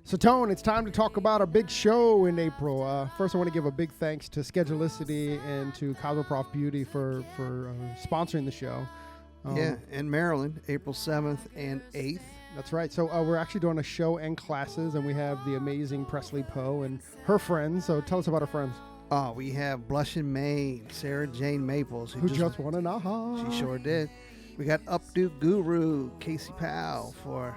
So, Tone, it's time to talk about our big show in April. First, I want to give a big thanks to Schedulicity and to Cosmoprof Beauty for sponsoring the show. In Maryland, April 7th and 8th. That's right. So we're actually doing a show and classes, and we have the amazing Presley Poe and her friends. So tell us about her friends. We have Blush in Maine, Sarah Jane Maples. Who just won an AHA. She sure did. We got Updo Guru, Casey Powell for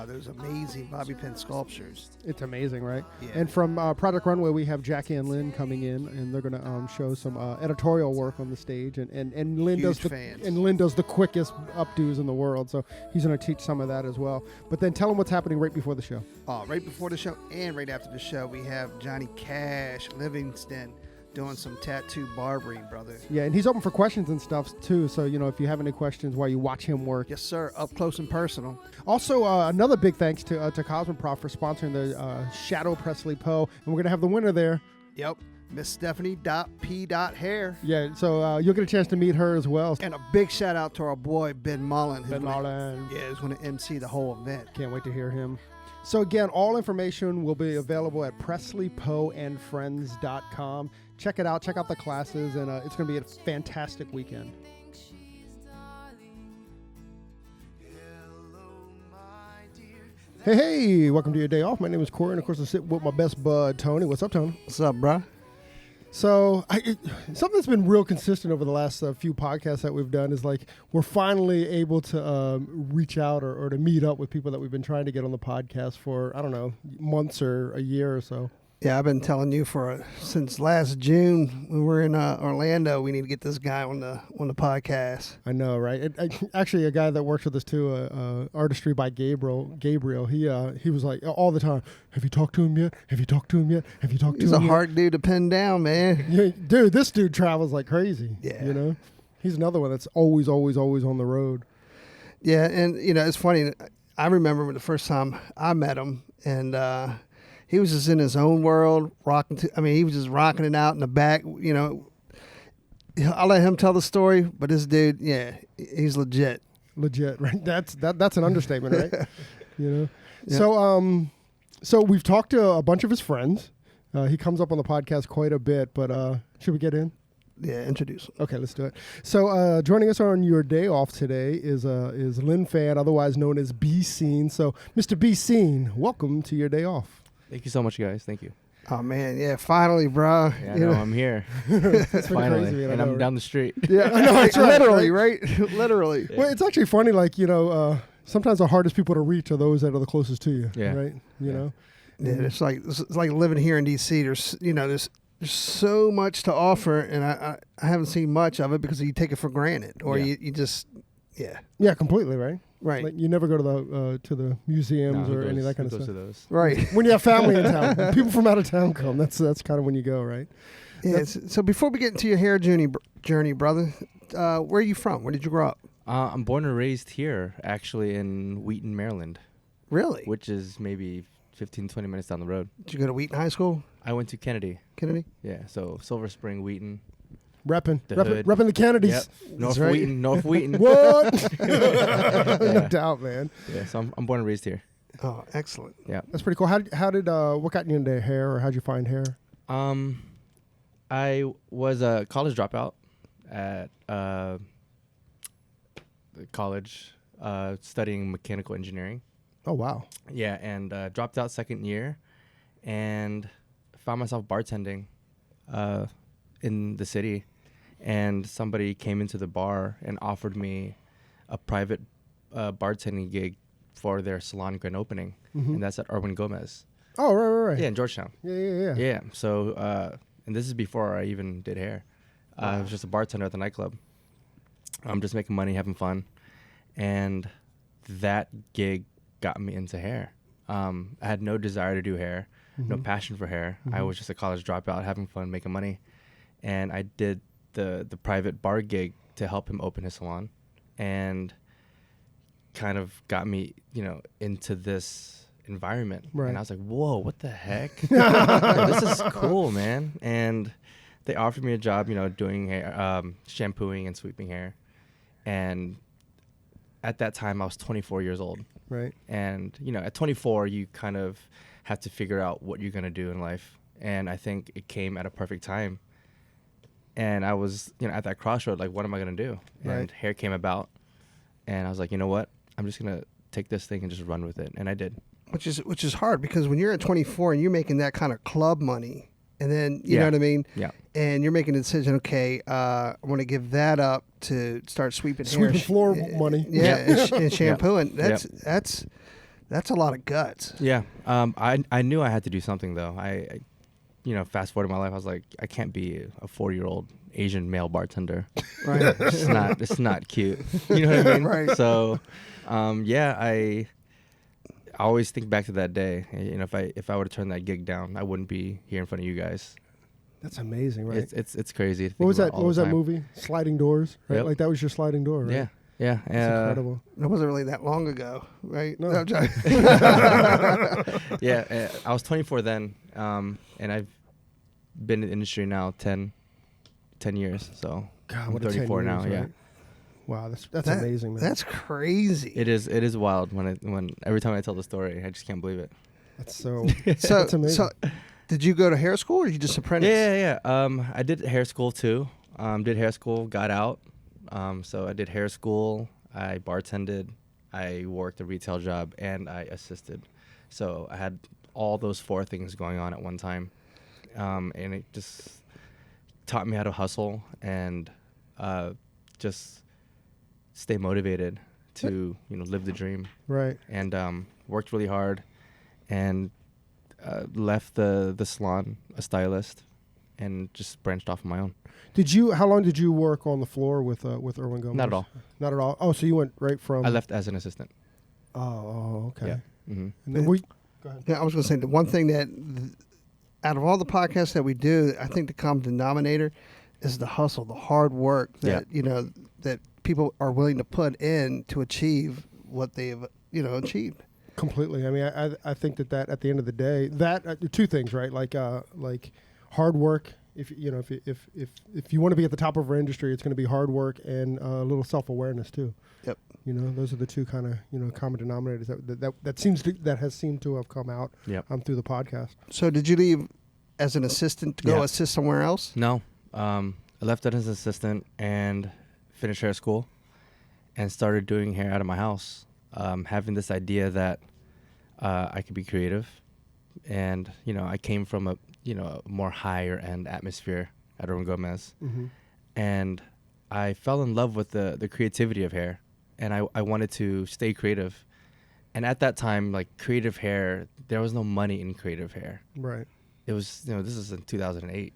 those amazing bobby pin sculptures. It's amazing, right? Yeah. And from Project Runway, we have Jackie and Lynn coming in, and they're going to show some editorial work on the stage. And Lynn Huge fans. And Lynn does the quickest updos in the world, so he's going to teach some of that as well. But then tell them what's happening right before the show. Right before the show and right after the show, we have Johnny Cash Livingston doing some tattoo barbering, brother. Yeah, and he's open for questions and stuff too. So, if you have any questions while you watch him work. Yes, sir. Up close and personal. Also, another big thanks to Cosmoprof for sponsoring the Shadow Presley Poe. And we're going to have the winner there. Yep. Miss Stephanie.P.Hair. Yeah, so you'll get a chance to meet her as well. And a big shout out to our boy, Ben Mullen. Yeah, he's going to MC the whole event. Can't wait to hear him. So again, all information will be available at PresleyPoeandFriends.com. Check it out. Check out the classes, and it's going to be a fantastic weekend. Hey, welcome to your day off. My name is Corey, and of course I sit with my best bud, Tony. What's up, Tony? What's up, bro? So something that's been real consistent over the last few podcasts that we've done is like we're finally able to reach out or to meet up with people that we've been trying to get on the podcast for, I don't know, months or a year or so. Yeah, I've been telling you since last June when we were in Orlando, we need to get this guy on the podcast. I know, right? Actually, a guy that works with us too, Hairdustry by Gabriel. He was like all the time. Have you talked to him yet? Have you talked to him yet? Have you talked to him yet? He's a hard dude to pin down, man. Yeah, dude, this dude travels like crazy. Yeah, he's another one that's always on the road. Yeah, and it's funny. I remember the first time I met him, and he was just in his own world, he was just rocking it out in the back. I'll let him tell the story, but this dude, yeah, he's legit. Legit, right? That's an understatement, right? Yeah. So we've talked to a bunch of his friends. He comes up on the podcast quite a bit, but should we get in? Yeah, introduce him. Okay, let's do it. So joining us on your day off today is Lin Phan, otherwise known as Bescene. So, Mr. Bescene, welcome to your day off. Thank you so much, guys. Thank you. Oh, man. Yeah, finally, bro. Yeah, I know, I'm here. Finally. Crazy, and I'm down the street. Yeah, I know. That's right, literally, right? Literally. Yeah. Well, it's actually funny, like, sometimes the hardest people to reach are those that are the closest to you, right? You know? Yeah, it's like living here in D.C. There's so much to offer, and I haven't seen much of it because you take it for granted, or you just, Yeah, completely, right? Right. Like you never go to the museums or any of that kind of stuff. To those? Right. When you have family in town, when people from out of town come, that's kind of when you go, right? Yeah. So before we get into your hair journey, brother, where are you from? Where did you grow up? I'm born and raised here, actually, in Wheaton, Maryland. Really? Which is maybe 15, 20 minutes down the road. Did you go to Wheaton High School? I went to Kennedy. Kennedy? Yeah, so Silver Spring, Wheaton. Repping the Kennedys. Yep. North Wheaton. What? Yeah. No doubt, man. Yeah, so I'm born and raised here. Oh, excellent. Yeah. That's pretty cool. How did what got you into hair, or how'd you find hair? I was a college dropout at college studying mechanical engineering. Oh, wow. Yeah, and dropped out second year and found myself bartending in the city. And somebody came into the bar and offered me a private bartending gig for their salon grand opening. Mm-hmm. And that's at Erwin Gomez. Oh, right. Yeah, in Georgetown. Yeah. Yeah, so, and this is before I even did hair. I was just a bartender at the nightclub. I'm just making money, having fun. And that gig got me into hair. I had no desire to do hair, no passion for hair. I was just a college dropout, having fun, making money. And I did the private bar gig to help him open his salon, and kind of got me, into this environment. Right. And I was like, whoa, what the heck? This is cool, man. And they offered me a job, doing hair, shampooing and sweeping hair. And at that time, I was 24 years old. Right. And, at 24, you kind of have to figure out what you're gonna do in life. And I think it came at a perfect time. And I was, at that crossroad, like, what am I gonna do? Right. And hair came about, and I was like, you know what? I'm just gonna take this thing and just run with it, and I did. Which is hard, because when you're at 24 and you're making that kind of club money, and then you know what I mean, Yeah. and you're making a decision. Okay, I want to give that up to start sweeping floor money. Yeah, and shampooing. That's a lot of guts. Yeah. I knew I had to do something though. I fast forward in my life, I was like, I can't be a 40-year-old Asian male bartender. Right. It's not cute. You know what I mean? Right. So, I always think back to that day. If I would have turned that gig down, I wouldn't be here in front of you guys. That's amazing, right? It's crazy. What was that? What was that movie? Sliding Doors, right? Yep. Like that was your sliding door, right? Yeah. Yeah. It's incredible. It wasn't really that long ago, right? No. I'm joking. Yeah. I was 24 then, and I've been in the industry now 10 years. So God, I'm what 34 a 10 now. years, Yeah. right? Wow, that's amazing, man. That's crazy. It is wild when every time I tell the story, I just can't believe it. That's so. So, that's amazing. so, did you go to hair school, or you just apprentice? Yeah. I did hair school too. Did hair school, got out. So I did hair school. I bartended. I worked a retail job, and I assisted. So I had all those 4 things going on at one time, and it just taught me how to hustle and just stay motivated to live the dream. Right. And worked really hard, and left the salon a stylist, and just branched off on my own. How long did you work on the floor with Erwin Gomez? Not at all. Not at all. Oh, so you went right from. I left as an assistant. Oh, okay. Yeah. Mm-hmm. And then go ahead. Yeah, I was going to say the one thing that, out of all the podcasts that we do, I think the common denominator is the hustle, the hard work that that people are willing to put in to achieve what they've achieved. Completely. I mean, I think that at the end of the day, that 2 things, right? Like hard work. If you want to be at the top of our industry, it's going to be hard work and a little self-awareness too. Yep. Those are the 2 kind of common denominators that has seemed to have come out through the podcast. So did you leave as an assistant to go assist somewhere else? No. I left as an assistant and finished hair school and started doing hair out of my house, having this idea that I could be creative. And, I came from a more higher end atmosphere at Erwin Gomez. Mm-hmm. And I fell in love with the creativity of hair, and I wanted to stay creative. And at that time, like, creative hair, there was no money in creative hair. Right. It was, this is in 2008.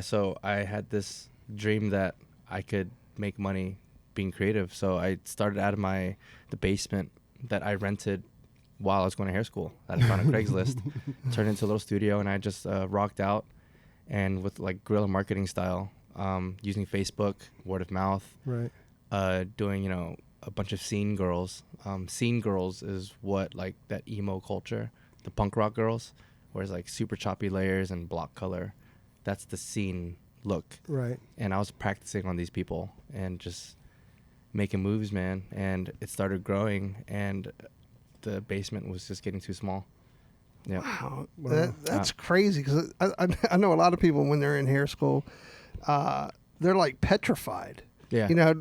So I had this dream that I could make money being creative. So I started out of the basement that I rented while I was going to hair school. I found on Craigslist, turned into a little studio, and I just rocked out, and with like guerrilla marketing style, using Facebook, word of mouth, right, doing a bunch of scene girls. Scene girls is what, like, that emo culture, the punk rock girls, where it's like super choppy layers and block color. That's the scene look. Right. And I was practicing on these people and just making moves, man. And it started growing, and the basement was just getting too small. Yeah. Wow. That's crazy, because I know a lot of people when they're in hair school, they're like petrified. Yeah.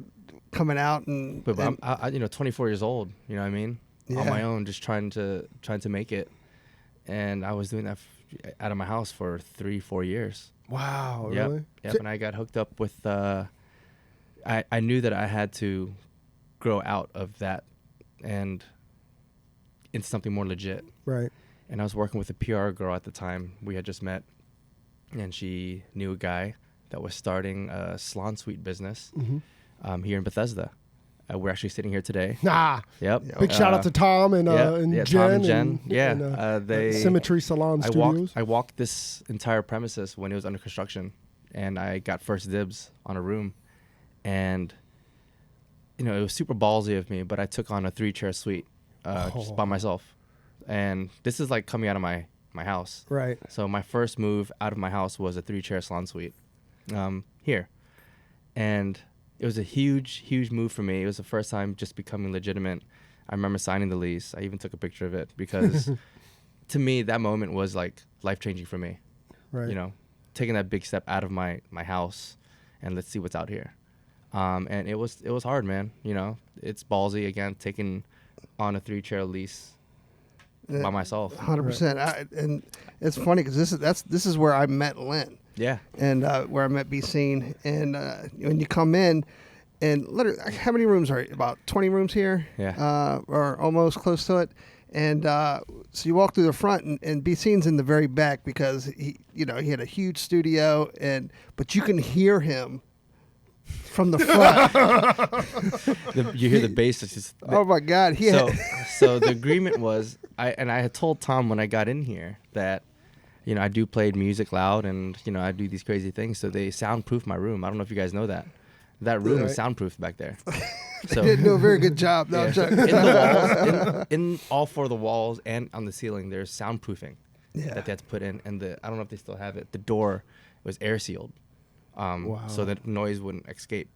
Coming out and. But I'm 24 years old. You know what I mean? Yeah. On my own, just trying to make it, and I was doing that out of my house for 3-4 years. Wow. Yep. Really? Yep. And I got hooked up with. I knew that I had to grow out of that, and into something more legit. Right. And I was working with a PR girl at the time. We had just met, and she knew a guy that was starting a salon suite business here in Bethesda. We're actually sitting here today. Nah. Yep. Big shout out to Tom and Jen. Tom and Jen. They Symmetry Salon Studios. I walked this entire premises when it was under construction, and I got first dibs on a room, and it was super ballsy of me, but I took on a 3-chair suite just by myself. And this is like coming out of my house. Right. So my first move out of my house was a 3-chair salon suite here. And it was a huge, huge move for me. It was the first time just becoming legitimate. I remember signing the lease. I even took a picture of it because to me, that moment was like life-changing for me. Right. You know, taking that big step out of my house and let's see what's out here. And it was hard, man. You know, it's ballsy again, taking on a 3-chair lease by myself. 100%. And it's funny because this is where I met Lynn. Yeah. And where I met Bescene. And when you come in, and literally, how many rooms are it? About 20 rooms here? Yeah. Or almost close to it. And so you walk through the front, and Bescene's in the very back because he had a huge studio, but you can hear him from the front. You hear the bass. It's just, Oh my God! So the agreement was, I had told Tom when I got in here that, you know, I do play music loud, and you know I do these crazy things. So they soundproof my room. I don't know if you guys know that. That room is soundproofed back there. So They didn't do a very good job. No, I'm joking. in the walls, in all 4 of the walls and on the ceiling, there's soundproofing that they had to put in. And I don't know if they still have it. The door was air sealed, so that noise wouldn't escape.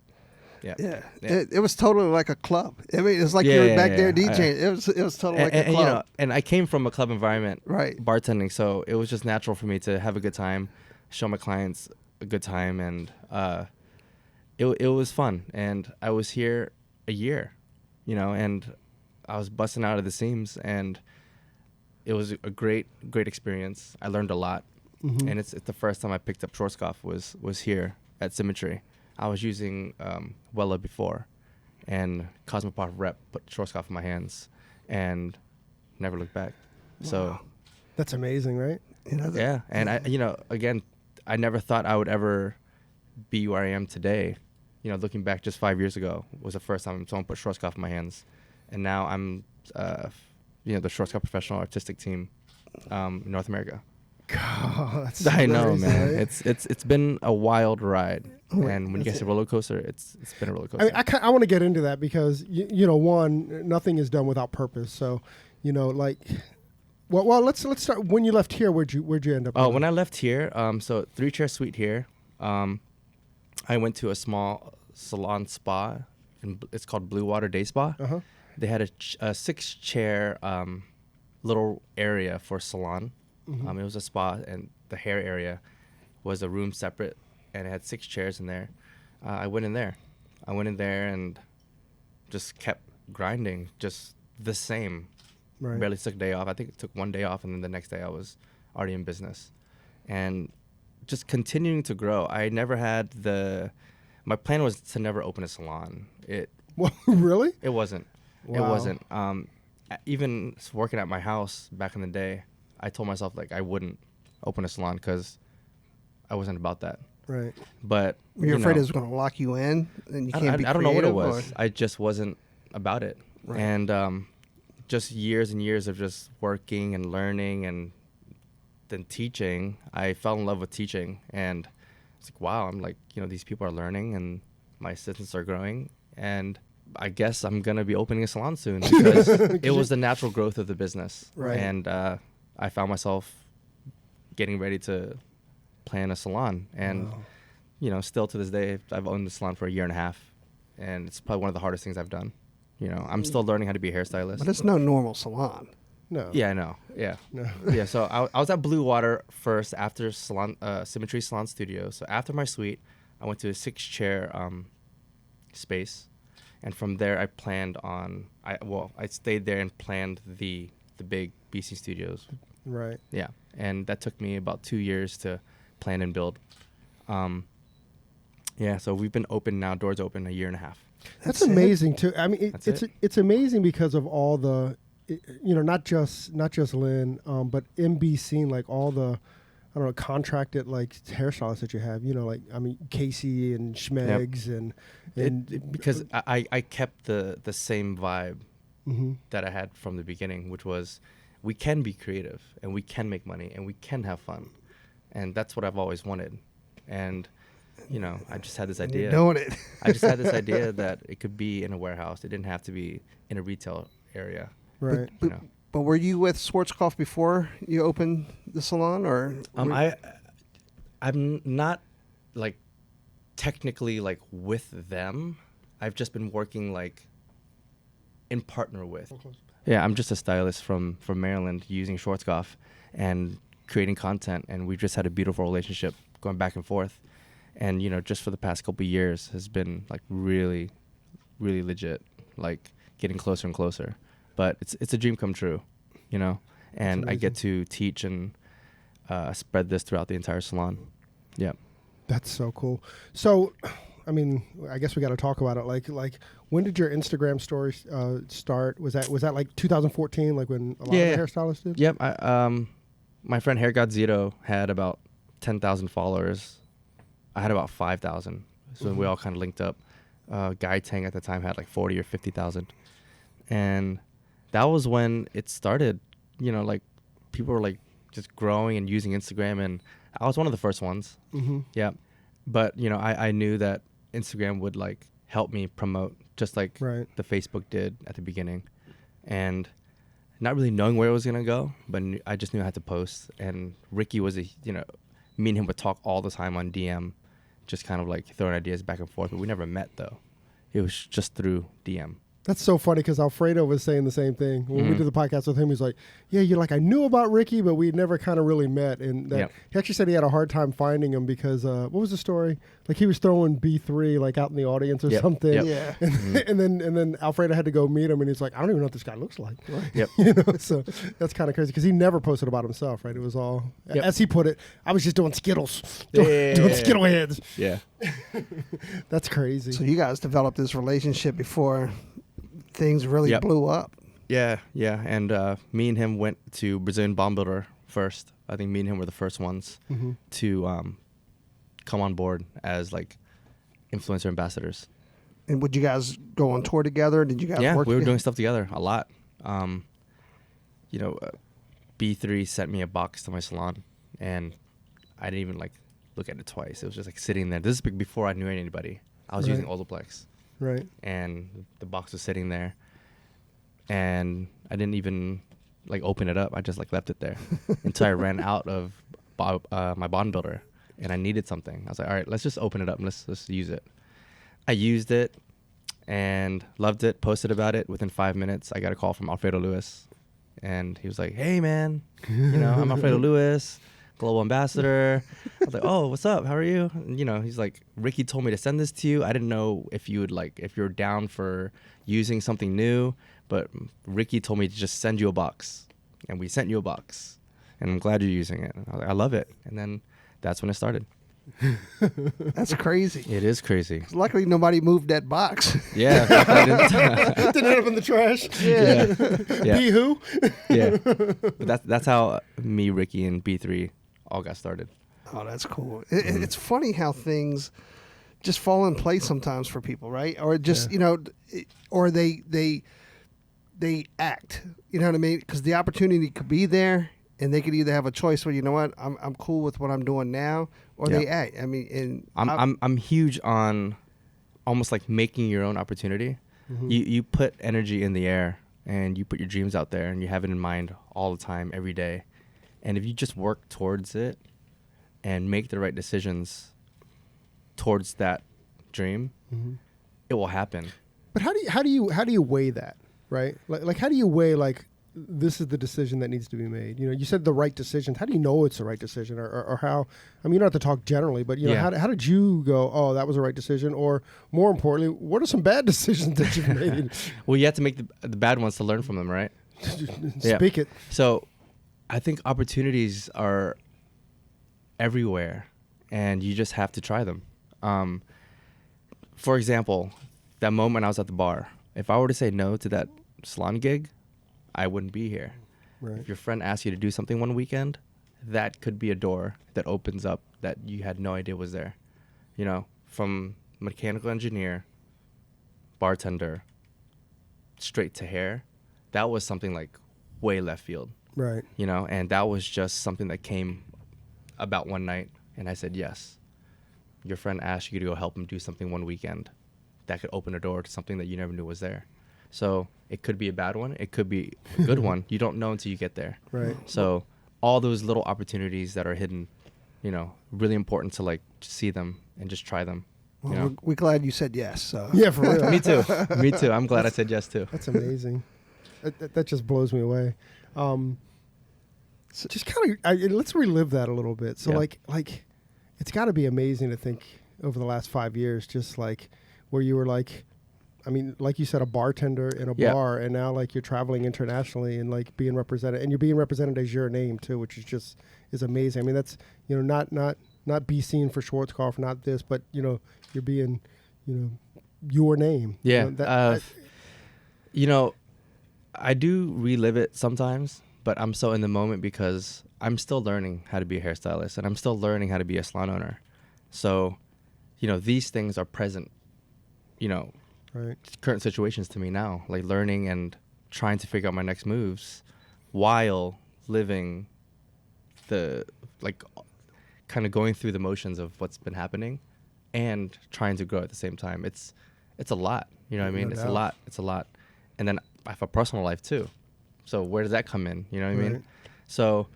Yeah. It was totally like a club. I mean, it's like you were back there DJing. It was totally like a club. You know, and I came from a club environment, right? Bartending, so it was just natural for me to have a good time, show my clients a good time, and it was fun. And I was here a year, you know, and I was busting out of the seams, and it was a great experience. I learned a lot, and it's the first time I picked up Schwarzkopf was here at Symmetry. I was using Wella before, and Cosmopolitan Rep put Schwarzkopf in my hands, and never looked back. Wow. So that's amazing, right? Yeah, and again, I never thought I would ever be where I am today. You know, looking back, just 5 years ago was the first time someone put Schwarzkopf in my hands, and now I'm, the Schwarzkopf professional artistic team, in North America. God, that's I know, crazy, man. right? It's been a wild ride, and when you get to roller coaster, it's been a roller coaster. I mean, I want to get into that because one, nothing is done without purpose. So, well, let's start. When you left here, where'd you end up? Oh, when I left here, so 3-chair suite here. I went to a small salon spa, and it's called Blue Water Day Spa. Uh-huh. They had a 6-chair little area for salon. It was a spa, and the hair area was a room separate, and it had 6 chairs in there. I went in there and just kept grinding, just the same. Right. Barely took a day off. I think it took 1 day off, and then the next day I was already in business. And just continuing to grow. I never had my plan was to never open a salon. Well, really? It wasn't. Wow. It wasn't. Even working at my house back in the day, I told myself like I wouldn't open a salon because I wasn't about that. Right. But You're afraid it was going to lock you in, and you can't be I don't know what it was. Or? I just wasn't about it. Right. And just years and years of just working and learning and then teaching, I fell in love with teaching, and it's like, wow, I'm like, these people are learning and my assistants are growing, and I guess I'm going to be opening a salon soon because it was the natural growth of the business. Right. And I found myself getting ready to plan a salon, and still to this day, I've owned the salon for 1.5 years, and it's probably one of the hardest things I've done. I'm still learning how to be a hairstylist. But it's no normal salon. No. Yeah, I know. Yeah. No. Yeah, so I was at Blue Water first after salon, Symmetry Salon Studio. So after my suite, I went to a 6-chair space. And from there, I planned on, I stayed there and planned the big BC studios. Right. Yeah. And that took me about 2 years to plan and build. Yeah, so we've been open now, doors open 1.5 years. That's amazing too. I mean, it's amazing because of all the, not just Lynn, but in Bescene, like all the, I don't know, contracted like hairstylists that you have. Casey and Schmegs and because I kept the same vibe that I had from the beginning, which was we can be creative and we can make money and we can have fun, and that's what I've always wanted. And I just had this idea. You're doing it. I just had this idea that it could be in a warehouse. It didn't have to be in a retail area. Right. But were you with Schwarzkopf before you opened the salon, or? I'm not like technically like with them. I've just been working like in partner with. Yeah, I'm just a stylist from Maryland using Schwarzkopf and creating content, and we've just had a beautiful relationship going back and forth. And, you know, just for the past couple of years has been like really, really legit, like getting closer and closer. But it's a dream come true, you know, and I get to teach and spread this throughout the entire salon. Yeah. That's so cool. So, I mean, I guess we got to talk about it. Like, when did your Instagram story start? Was that like 2014, like when a lot of the hairstylists did? Yep. My friend Hair God Zito had about 10,000 followers. I had about 5,000. So we all kind of linked up. Guy Tang at the time had like 40 or 50,000. And that was when it started, you know, like people were like just growing and using Instagram, and I was one of the first ones. Mm-hmm. Yeah. But, you know, I knew that Instagram would like help me promote just like the Facebook did at the beginning. And not really knowing where it was going to go, but I just knew I had to post. And Ricky was me and him would talk all the time on DM, just kind of like throwing ideas back and forth. But we never met though. It was just through DM. That's so funny because Alfredo was saying the same thing. When we did the podcast with him, he's like, yeah, you're like, I knew about Ricky, but we never kind of really met. And that he actually said he had a hard time finding him because, what was the story? Like he was throwing B3 like out in the audience or something. Yep. Yeah. And then Alfredo had to go meet him, and he's like, I don't even know what this guy looks like. Yep. You know, so that's kind of crazy because he never posted about himself, right? It was all, as he put it, I was just doing Skittles, doing Skittle heads. Yeah. That's crazy. So you guys developed this relationship before things really blew up. Yeah. And me and him went to Brazilian Bomb Builder first. I think me and him were the first ones to come on board as like influencer ambassadors. And would you guys go on tour together? Did you guys work we were together? doing stuff together a lot. B3 sent me a box to my salon, and I didn't even like look at it twice. It was just like sitting there. This is before I knew anybody. I was using Olaplex. Right. And the box was sitting there, and I didn't even like open it up. I just like left it there until I ran out of my bond builder, and I needed something. I was like, all right, let's just open it up and let's use it. I used it and loved it, posted about it. Within 5 minutes, I got a call from Alfredo Lewis, and he was like, hey man, I'm Alfredo Lewis, global ambassador. I was like, oh, what's up? How are you? And, he's like, Ricky told me to send this to you. I didn't know if you're down for using something new, but Ricky told me to just send you a box, and we sent you a box, and I'm glad you're using it. And I was like, I love it. And then that's when it started. That's crazy. It is crazy. Luckily, nobody moved that box. Yeah. Didn't end up in the trash. Yeah. Be who? Yeah. But that's how me, Ricky, and B3 all got started. Oh, that's cool. It's funny how things just fall in place sometimes for people, right? Or just or they act. You know what I mean? Because the opportunity could be there, and they could either have a choice where, you know what, I'm cool with what I'm doing now, or they act. I mean, and I'm huge on almost like making your own opportunity. You put energy in the air, and you put your dreams out there, and you have it in mind all the time, every day. And if you just work towards it and make the right decisions towards that dream, it will happen. But how do you weigh that, right? Like how do you weigh like this is the decision that needs to be made? You said the right decision. How do you know it's the right decision, or how? I mean, you don't have to talk generally, but how did you go? Oh, that was the right decision, or more importantly, what are some bad decisions that you've made? Well, you have to make the bad ones to learn from them, right? Speak it. So, I think opportunities are everywhere, and you just have to try them. For example, that moment I was at the bar, if I were to say no to that salon gig, I wouldn't be here. Right. If your friend asks you to do something one weekend, that could be a door that opens up that you had no idea was there. From mechanical engineer, bartender, straight to hair, that was something like way left field. Right. And that was just something that came about one night, and I said yes. Your friend asked you to go help him do something one weekend. That could open a door to something that you never knew was there. So it could be a bad one. It could be a good one. You don't know until you get there. Right. So all those little opportunities that are hidden, really important to like see them and just try them. Well, we're glad you said yes. So. Yeah, for real. Me too. Me too. I'm glad I said yes too. That's amazing. That just blows me away. So just kind of let's relive that a little bit. So like it's got to be amazing to think over the last 5 years, just like where you were like, I mean, like you said, a bartender in a bar, and now like you're traveling internationally and like being represented, and you're being represented as your name too, which is amazing. I mean, that's, you know, not Bescene for Schwarzkopf, not this, but you know, you're being, you know, your name. Yeah. You know, I do relive it sometimes, but I'm so in the moment because I'm still learning how to be a hairstylist, and I'm still learning how to be a salon owner. So, you know, these things are present, you know, current situations to me now, like learning and trying to figure out my next moves while living the, like, kind of going through the motions of what's been happening and trying to grow at the same time. It's a lot, you know what I mean? It's a lot. And then I have a personal life too. So where does that come in? You know what I mean? So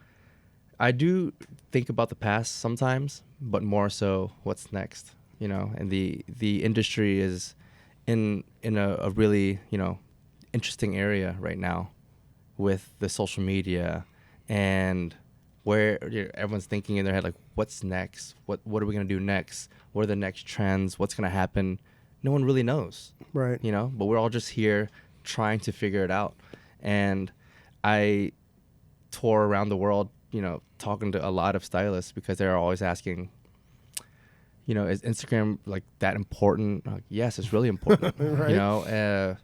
I do think about the past sometimes, but more so what's next, you know, and the industry is in a really, you know, interesting area right now with the social media and where everyone's thinking in their head, like, what's next? What are we going to do next? What are the next trends? What's going to happen? No one really knows. Right. You know, but we're all just here trying to figure it out. And I tour around the world, you know, talking to a lot of stylists because they're always asking, you know, is Instagram like that important? Like, yes, it's really important. Right. You know,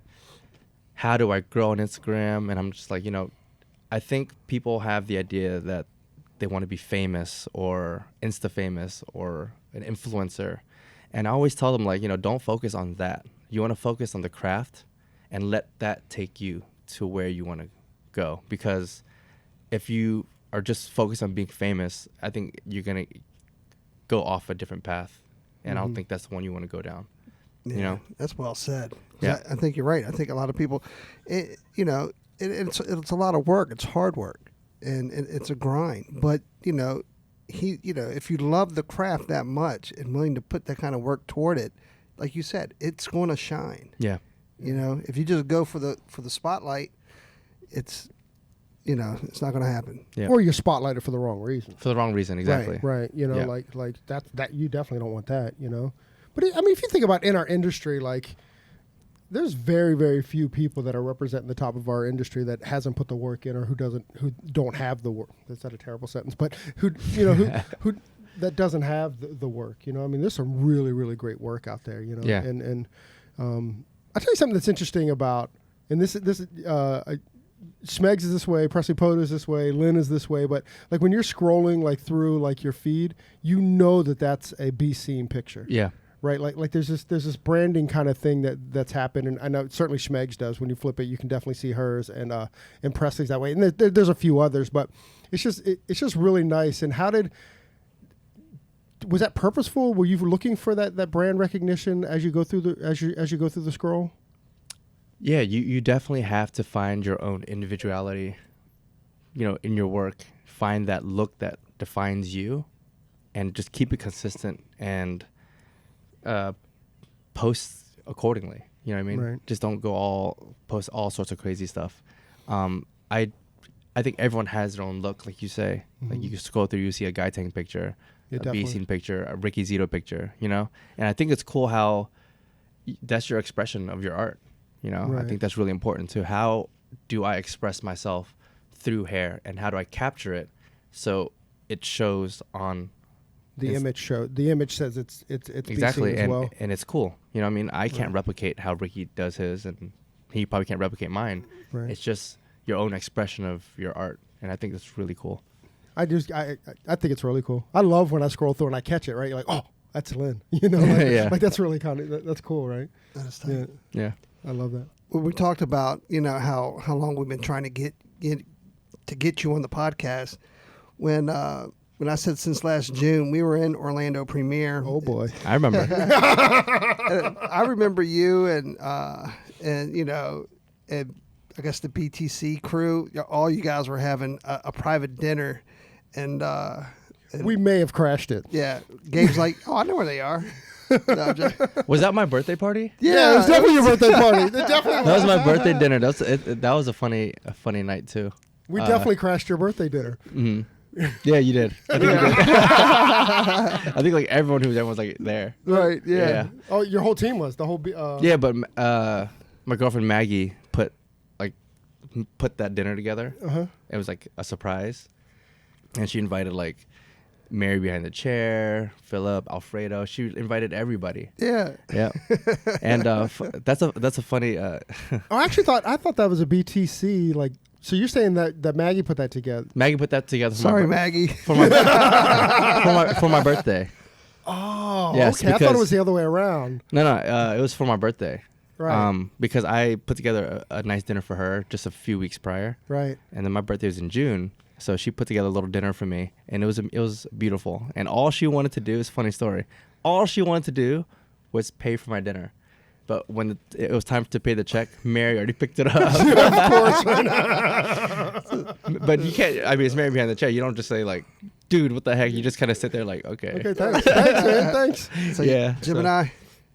how do I grow on Instagram? And I'm just like, you know, I think people have the idea that they want to be famous or Insta famous or an influencer. And I always tell them, like, you know, don't focus on that. You want to focus on the craft and let that take you to where you want to go. Because if you are just focused on being famous, I think you're going to go off a different path. And I don't think that's the one you want to go down. Yeah, you know? That's well said. Yeah. I think you're right. I think a lot of people, you know, it's a lot of work. It's hard work. And it's a grind. But, you know, if you love the craft that much and willing to put that kind of work toward it, like you said, it's going to shine. Yeah. You know, if you just go for the spotlight, it's, you know, it's not going to happen. Yeah. or you're spotlighted for the wrong reason. For the wrong reason, exactly. Right. You know, Yeah. like that you definitely don't want that, you know. But I mean, if you think about in our industry, like there's very, very few people that are representing the top of our industry that hasn't put the work in or who don't have the work. That's not a terrible sentence, but who that doesn't have the work, you know. I mean, there's some really, really great work out there, you know. Yeah. And I'll tell you something that's interesting about, and this Smegs is this way, Presley Poto is this way, Lynn is this way, but like when you're scrolling like through like your feed, you know that's a Bescene picture. Yeah. Right, like there's this branding kind of thing that's happened, and I know certainly Schmegs does. When you flip it, you can definitely see hers and Presley's that way, and there's a few others, but it's just really nice. And was that purposeful? Were you looking for that brand recognition as you go through the scroll? Yeah, you definitely have to find your own individuality, you know, in your work. Find that look that defines you, and just keep it consistent and post accordingly. You know what I mean? Right. Just don't post all sorts of crazy stuff. I think everyone has their own look, like you say. Mm-hmm. Like you can scroll through, you see a Guy Tang picture, a Bescene picture, a Ricky Zito picture, you know? And I think it's cool how that's your expression of your art, you know? Right. I think that's really important too. How do I express myself through hair, and how do I capture it so it shows on the image says it's exactly, as well. And it's cool. You know what I mean? I can't replicate how Ricky does his, and he probably can't replicate mine. Right. It's just your own expression of your art, and I think that's really cool. I think it's really cool. I love when I scroll through and I catch it, right? You're like, oh, that's Lynn. You know, like, yeah. Like that's really kind of that's cool, right? That is tight. Yeah. I love that. Well, we talked about, you know, how long we've been trying to get you on the podcast. When I said since last June, we were in Orlando premiere. Oh boy, I remember. I remember you and you know, and I guess the BTC crew. All you guys were having a private dinner, and we may have crashed it. Yeah, Gabe's like, oh, I know where they are. No, I'm joking. Was that my birthday party? Yeah, it was definitely your birthday party. It definitely That was my birthday dinner. That was a funny night too. We definitely crashed your birthday dinner. Mm-hmm. Yeah, you did. I think you did. I think like everyone who was there was like there. Right. Yeah. Oh, your whole team was the whole. Yeah, but my girlfriend Maggie put that dinner together. It was like a surprise, and she invited like Mary behind the chair, Philip, Alfredo. She invited everybody. Yeah. Yeah, and that's a funny. I thought that was a BTC. Like, so you're saying that Maggie put that together? Maggie put that together. Sorry, Maggie. For my birthday. Oh, yes, okay. I thought it was the other way around. No, it was for my birthday. Right. Because I put together a nice dinner for her just a few weeks prior. Right. And then my birthday was in June, so she put together a little dinner for me, and it was beautiful. And all she wanted to do is funny story. All she wanted to do was pay for my dinner. But when it was time to pay the check, Mary already picked it up. Of course. But you can't. I mean, it's Mary behind the chair. You don't just say like, "Dude, what the heck?" You just kind of sit there like, "Okay." Okay, thanks, man, thanks. So Yeah, Gemini.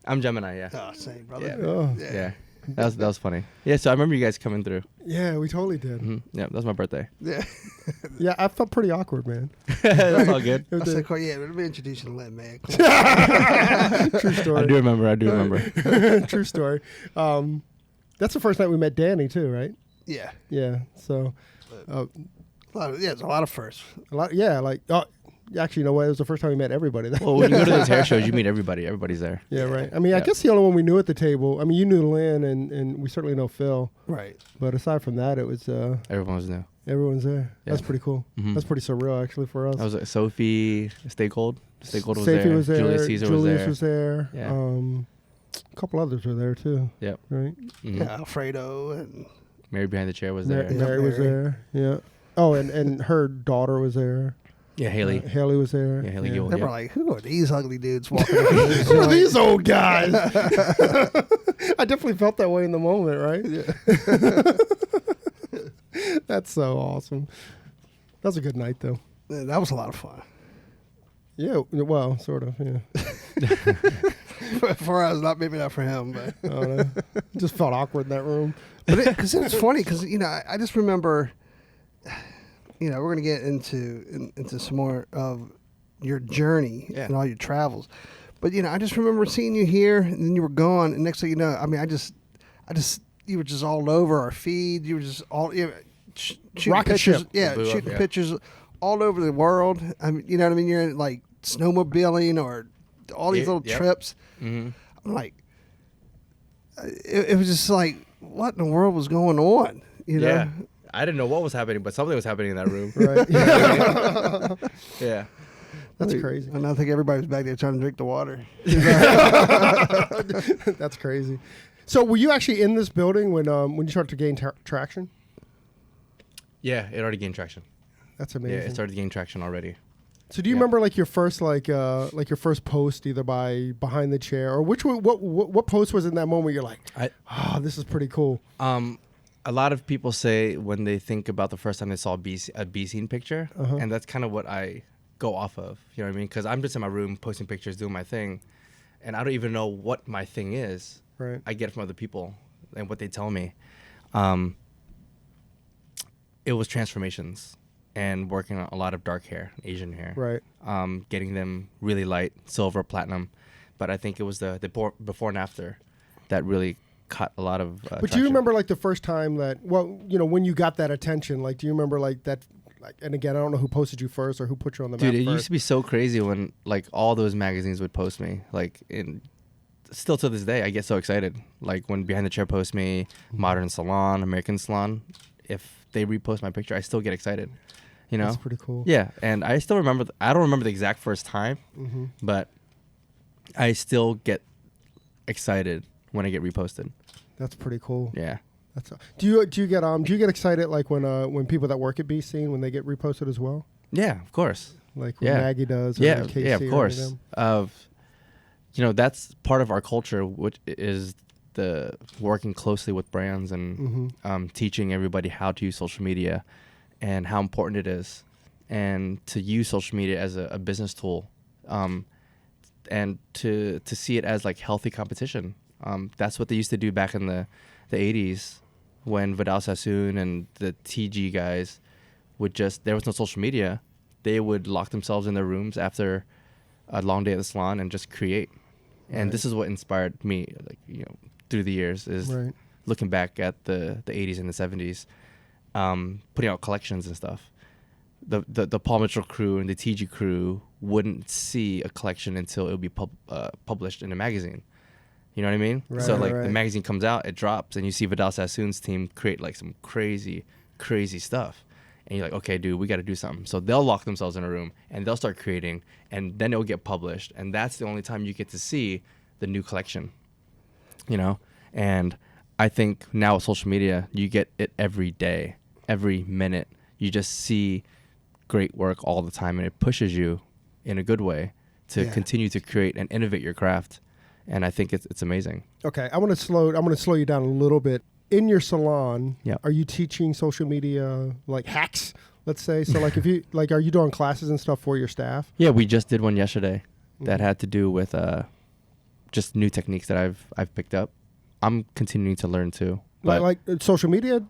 I'm Gemini. Yeah. Oh, same brother. Yeah. Oh. Yeah. That was funny. Yeah, so I remember you guys coming through. Yeah, we totally did. Mm-hmm. Yeah, that was my birthday. Yeah. Yeah, I felt pretty awkward, man. That's all good. I said, "Cool, yeah, let me introduce you to Lynn, man." Cool. True story. I do remember. True story. That's the first night we met Danny too, right? Yeah. Yeah. So, It's a lot of firsts. a lot. Yeah, like actually, you know what? It was the first time we met everybody. Well, when you go to those hair shows, you meet everybody. Everybody's there. Yeah, right. I mean, I guess the only one we knew at the table. I mean, you knew Lynn, and we certainly know Phil. Right. But aside from that, it was Everyone was new. everyone's there. Yeah. That's pretty cool. Mhm. That's pretty surreal, actually, for us. I was like Sophie, Stay Gold. Stay Gold was Safety there. was there. Julius Caesar Julius was there. there. Yeah. A couple others were there too. Yep. Right. Mhm. Yeah, Alfredo and Mary behind the chair was Mary, there. Mary was Mary. there. Yeah. Oh, and her daughter was there. Yeah, Haley. Haley was there. Yeah, Haley Gill. they Yep. were like, "Who are these ugly dudes walking around this Who are joint?" these old guys? I definitely felt that way in the moment, right? That's so awesome. That was a good night, though. Yeah, that was a lot of fun. Yeah, well, sort of, yeah. For us, maybe not for him, but I don't know. Just felt awkward in that room. but because it's funny because I just remember, we're gonna get into some more of your journey and all your travels, but I just remember seeing you here and then you were gone, and next thing you know, I mean, I just you were just all over our feed. You were just all shooting Rocket pictures, ship. yeah, Blew up, shooting yeah. pictures all over the world. I mean, you know what I mean? You're like snowmobiling or all these little Yep. trips. Mm-hmm. I'm like, it was just like, what in the world was going on? You know? Yeah. I didn't know what was happening, but something was happening in that room. Right. Yeah. That's crazy. And I think everybody was back there trying to drink the water. That's crazy. So were you actually in this building when you started to gain traction? Yeah, it already gained traction. That's Yeah, amazing. it started to gain traction already. So do you remember like your first your first post either by behind the chair or which one, what post was in that moment you're like, this is pretty cool. A lot of people say when they think about the first time they saw a Bescene picture, and that's kind of what I go off of. You know what I mean? Because I'm just in my room posting pictures, doing my thing, and I don't even know what my thing is. Right. I get it from other people and what they tell me. It was transformations and working on a lot of dark hair, Asian hair. Right. Getting them really light, silver, platinum. But I think it was the before and after that really caught a lot of But do traction. you remember like the first time that when you got that attention, like do you remember like that and again I don't know who posted you first or who put you on the map Dude, it first. used to be so crazy when like all those magazines would post me. Like still to this day I get so excited. Like when Behind the Chair posts me, Modern Salon, American Salon, if they repost my picture, I still get excited. You know? That's pretty cool. Yeah, and I still remember I don't remember the exact first time, but I still get excited when I get reposted. That's pretty cool. Yeah. Do you get excited like when people that work at Bescene when they get reposted as well? Yeah, of course. Like when Maggie does or Yeah, Casey yeah, of or course. them? That's part of our culture, which is the working closely with brands and teaching everybody how to use social media and how important it is, and to use social media as a business tool. to see it as like healthy competition. That's what they used to do back in the 80s when Vidal Sassoon and the TG guys would there was no social media. They would lock themselves in their rooms after a long day at the salon and just create. And this is what inspired me, like, through the years, is looking back at the 80s and the 70s, putting out collections and stuff. The Paul Mitchell crew and the TG crew wouldn't see a collection until it would be published in a magazine. You know what I mean? So the magazine comes out, it drops, and you see Vidal Sassoon's team create like some crazy, crazy stuff. And you're like, okay, dude, we got to do something. So they'll lock themselves in a room and they'll start creating, and then it'll get published. And that's the only time you get to see the new collection, And I think now with social media, you get it every day, every minute. You just see great work all the time, and it pushes you in a good way to continue to create and innovate your craft. And I think it's amazing. Okay, I'm gonna slow you down a little bit. In your salon, are you teaching social media like hacks? Let's say, so like if you like, are you doing classes and stuff for your staff? Yeah, we just did one yesterday that had to do with just new techniques that I've picked up. I'm continuing to learn too. But like social media.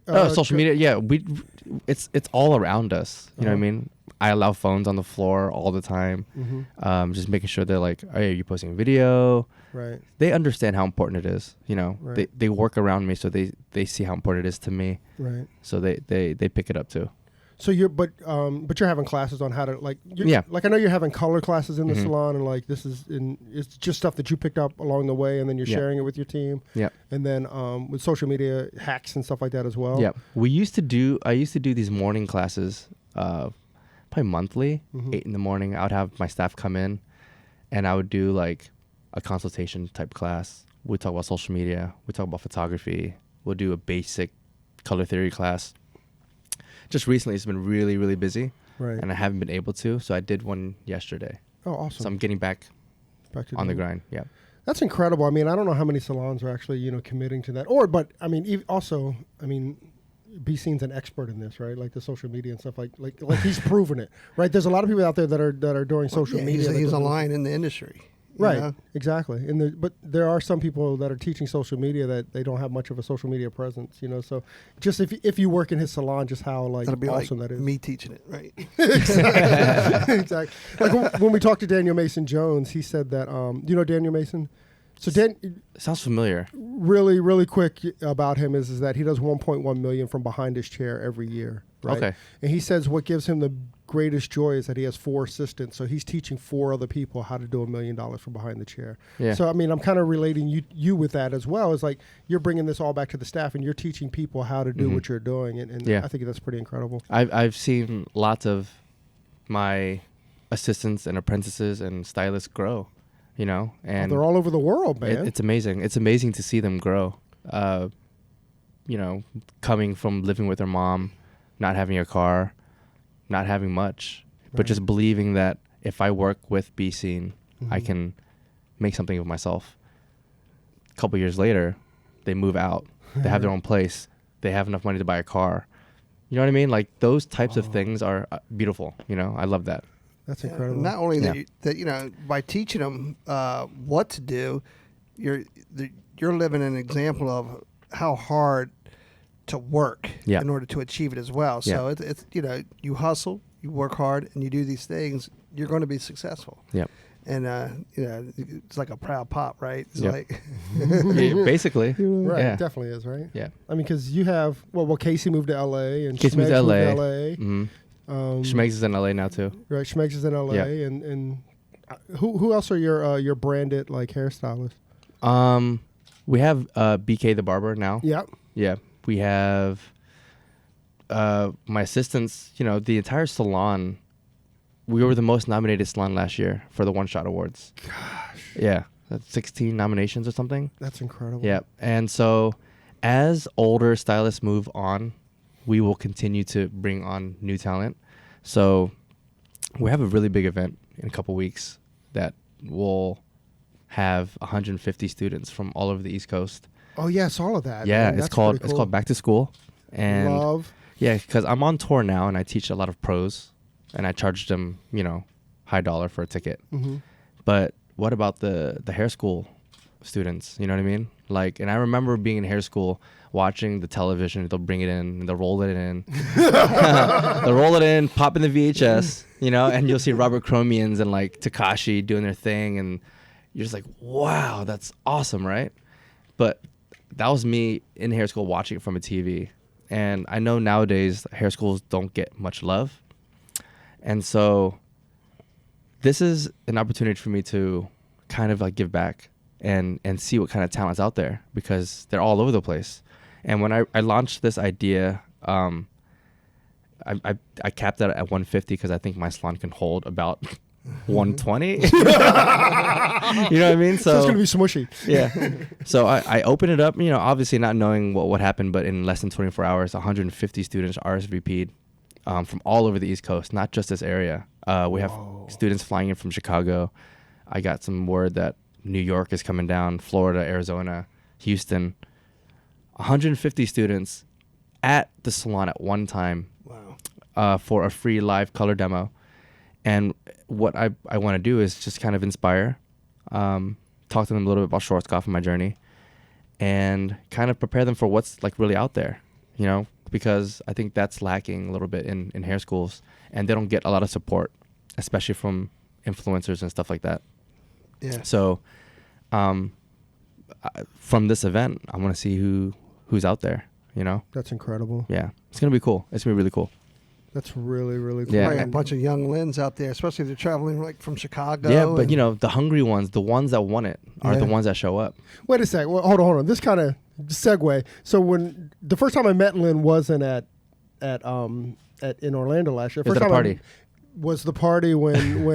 Social media. Yeah, it's all around us. You know what I mean? I allow phones on the floor all the time. Just making sure they're like, hey, are you posting a video? Right. They understand how important it is. They work around me, so they see how important it is to me. Right. So they pick it up too. So but you're having classes on how to like like I know you're having color classes in the salon, and like it's just stuff that you picked up along the way, and then you're sharing it with your team. Yeah. And then with social media hacks and stuff like that as well. Yeah. I used to do these morning classes, probably monthly, 8 in the morning. I would have my staff come in, and I would do like a consultation type class. We'd talk about social media. We'd talk about photography. We'll do a basic color theory class. Just recently, it's been really, really busy, and I haven't been able to. So I did one yesterday. Oh, awesome! So I'm getting back to on the grind. Yeah, that's incredible. I mean, I don't know how many salons are actually committing to that. But I mean, also, I mean, Bescene's an expert in this, right? Like the social media and stuff. Like he's proven it, right? There's a lot of people out there that are doing social media. He's a lion in the industry. Right, exactly. But there are some people that are teaching social media that they don't have much of a social media presence, So just if you work in his salon, just how awesome that is. Me teaching it, right? Exactly. Like when we talked to Daniel Mason Jones, he said that Daniel Mason. So sounds familiar. Really, really quick about him is that he does 1.1 million from behind his chair every year. Right? Okay. And he says what gives him the greatest joy is that he has 4 assistants. So he's teaching 4 other people how to do $1 million from behind the chair. Yeah. So I mean, I'm kind of relating you with that as well. It's like you're bringing this all back to the staff, and you're teaching people how to do what you're doing, and I think that's pretty incredible. I've seen lots of my assistants and apprentices and stylists grow. And they're all over the world, man. It's amazing. It's amazing to see them grow. Coming from living with their mom, not having a car, not having much, but just believing that if I work with Bescene, I can make something of myself. A couple years later, they move out. They have their own place. They have enough money to buy a car. You know what I mean? Like those types of things are beautiful. I love that. That's incredible. Not only that by teaching them what to do, you're living an example of how hard to work in order to achieve it as well. So it's you hustle, you work hard, and you do these things, you're going to be successful. Yeah. And it's like a proud pop, right? It's like basically, right? It definitely is, right? Yeah. I mean, because you have Casey moved to L.A. and Casey moved to L.A. Mm-hmm. Schmegs is in LA now too. Right, Schmegs is in LA, and who else are your branded like hairstylists? We have BK the barber now. Yeah. Yeah. We have my assistants. The entire salon. We were the most nominated salon last year for the One Shot Awards. Gosh. Yeah, that's 16 nominations or something. That's incredible. Yeah, and so as older stylists move on, we will continue to bring on new talent. So we have a really big event in a couple weeks that will have 150 students from all over the East Coast. Oh yes, all of that. Yeah, it's called Back to School. And love. Yeah, because I'm on tour now and I teach a lot of pros, and I charge them, high dollar for a ticket. Mm-hmm. But what about the hair school students? You know what I mean? Like, and I remember being in hair school, watching the television. They'll bring it in, and they'll roll it in. They'll roll it in, pop in the VHS, you know, and you'll see Robert Chromians and like Takashi doing their thing, and you're just like, wow, that's awesome, right? But that was me in hair school watching it from a TV. And I know nowadays hair schools don't get much love. And so this is an opportunity for me to kind of like give back and see what kind of talent's out there, because they're all over the place. And when I launched this idea, I capped it at 150 because I think my salon can hold about 120. You know what I mean? So it's gonna be smushy. Yeah. So I opened it up, you know, obviously not knowing what happened, but in less than 24 hours, 150 students RSVP'd from all over the East Coast, not just this area. We have students flying in from Chicago. I got some word that New York is coming down, Florida, Arizona, Houston. 150 students at the salon at one time. Wow. For a free live color demo. And what I want to do is just kind of inspire, talk to them a little bit about Schwarzkopf and my journey, and kind of prepare them for what's like really out there, you know, because I think that's lacking a little bit in hair schools, and they don't get a lot of support, especially from influencers and stuff like that. Yeah. So from this event, I want to see who's out there, you know? That's incredible. Yeah. It's going to be cool. It's going to be really cool. That's really, really cool. Yeah. Probably a bunch of young Lins out there, especially if they're traveling like from Chicago. Yeah, but you know, the hungry ones, the ones that want it, are the ones that show up. Wait a sec. Well, hold on. This kind of segue. So when the first time I met Lynn wasn't at in Orlando last year. It was First at a time party. Was the party when